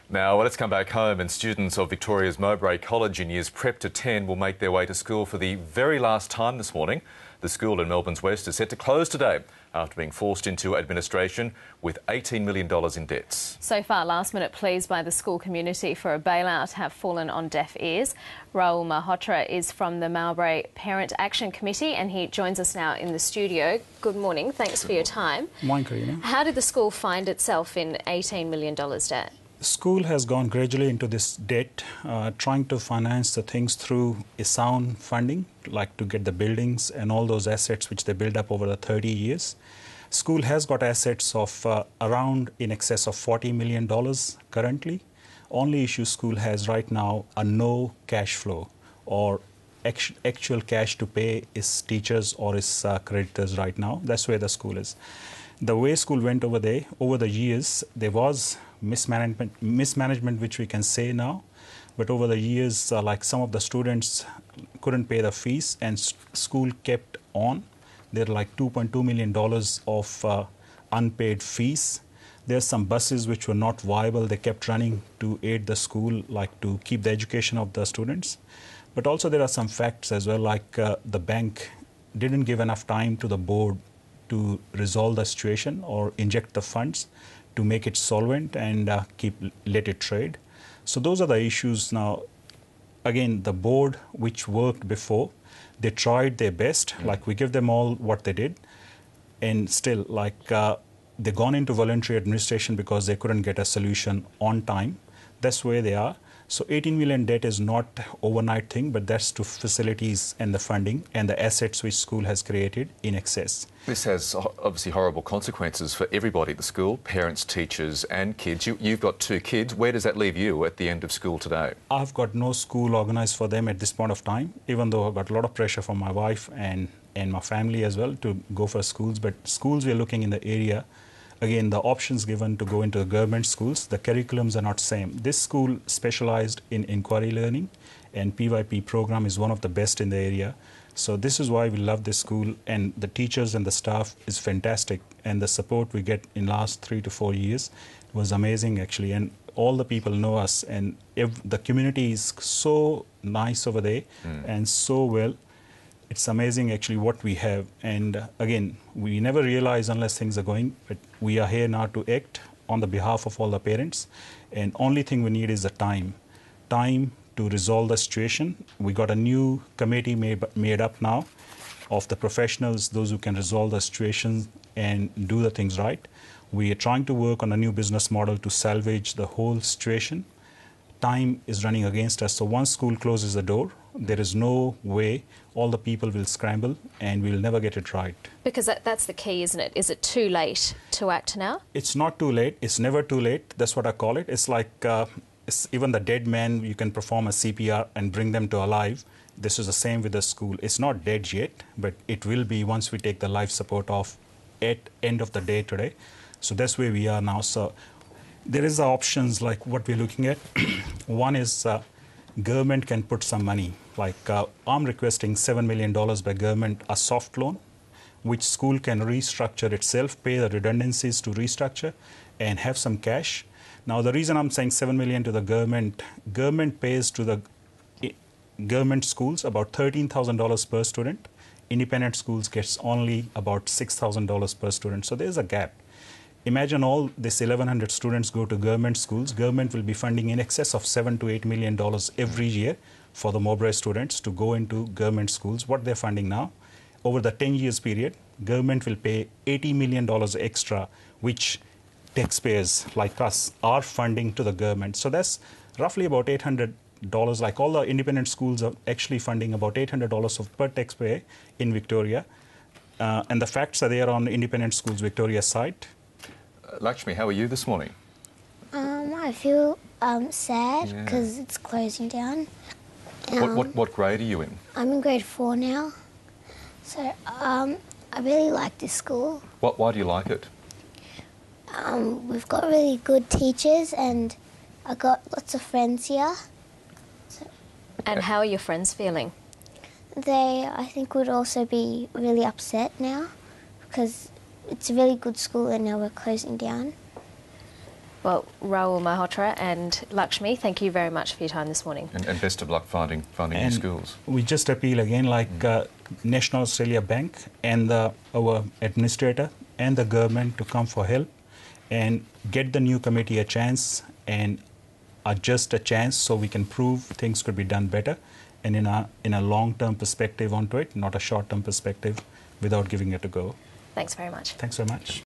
Now, let's come back home, and students of Victoria's Mowbray College in years prep to 10 will make their way to school for the very last time this morning. The school in Melbourne's West is set to close today after being forced into administration with $18 million in debts. So far, last-minute pleas by the school community for a bailout have fallen on deaf ears. Raoul Malhotra is from the Mowbray Parent Action Committee and he joins us now in the studio. Good morning. Thanks for your time. Morning, Karina. How did the school find itself in $18 million debt? School has gone gradually into this debt, trying to finance the things through a sound funding, like to get the buildings and all those assets which they built up over the 30 years. School has got assets of around in excess of $40 million currently. Only issue school has right now are no cash flow or actual cash to pay its teachers or its creditors right now. That's where the school is. The way school went over there, over the years, there was mismanagement which we can say now, but over the years, like some of the students couldn't pay the fees and school kept on. There are like $2.2 million of unpaid fees. There's some buses which were not viable. They kept running to aid the school, like to keep the education of the students. But also there are some facts as well, like the bank didn't give enough time to the board to resolve the situation or inject the funds to make it solvent and let it trade. So those are the issues now. Again, the board which worked before, they tried their best, like we give them all what they did, and still like they gone into voluntary administration because they couldn't get a solution on time. That's where they are. So 18 million debt is not overnight thing, but that's to facilities and the funding and the assets which school has created in excess. This has obviously horrible consequences for everybody at the school, parents, teachers and kids. You've got 2 kids. Where does that leave you at the end of school today? I've got no school organised for them at this point of time, even though I've got a lot of pressure from my wife and my family as well to go for schools. But schools we're looking in the area, again, the options given to go into the government schools, the curriculums are not same. This school specialized in inquiry learning and PYP program is one of the best in the area. So this is why we love this school, and the teachers and the staff is fantastic, and the support we get in last 3 to 4 years was amazing actually, and all the people know us, and the community is so nice over there and so well. It's amazing actually what we have, and again, we never realize unless things are going, but we are here now to act on the behalf of all the parents, and only thing we need is the time to resolve the situation. We got a new committee made up now of the professionals, those who can resolve the situation and do the things right. We are trying to work on a new business model to salvage the whole situation. Time is running against us, so once school closes the door, there is no way all the people will scramble and we'll never get it right. Because that's the key, isn't it? Is it too late to act now? It's not too late. It's never too late. That's what I call it. It's like even the dead man, you can perform a CPR and bring them to alive. This is the same with the school. It's not dead yet, but it will be once we take the life support off at end of the day today. So that's where we are now. So there is options like what we're looking at. One is government can put some money. Like I'm requesting $7 million by government, a soft loan, which school can restructure itself, pay the redundancies to restructure and have some cash. Now the reason I'm saying $7 million to the government pays to the government schools about $13,000 per student. Independent schools gets only about $6,000 per student. So there's a gap. Imagine all this 1,100 students go to government schools. Government will be funding in excess of $7 to $8 million every year for the Mowbray students to go into government schools. What they're funding now, over the 10 years period, government will pay $80 million extra, which taxpayers like us are funding to the government. So that's roughly about $800. Like all the independent schools are actually funding about $800 per taxpayer in Victoria. And the facts are there on Independent Schools Victoria site. Lakshmi, how are you this morning? I feel sad because it's closing down. What grade are you in? I'm in grade 4 now. So I really like this school. Why do you like it? We've got really good teachers and I got lots of friends here. So and how are your friends feeling? they, I think, would also be really upset now because it's a really good school and now we're closing down. Well, Raoul Malhotra and Lakshmi, thank you very much for your time this morning. And best of luck finding new schools. We just appeal again, like National Australia Bank and our administrator and the government to come for help and get the new committee a chance and just a chance so we can prove things could be done better and in a long-term perspective onto it, not a short-term perspective, without giving it a go. Thanks very much. Thanks very much.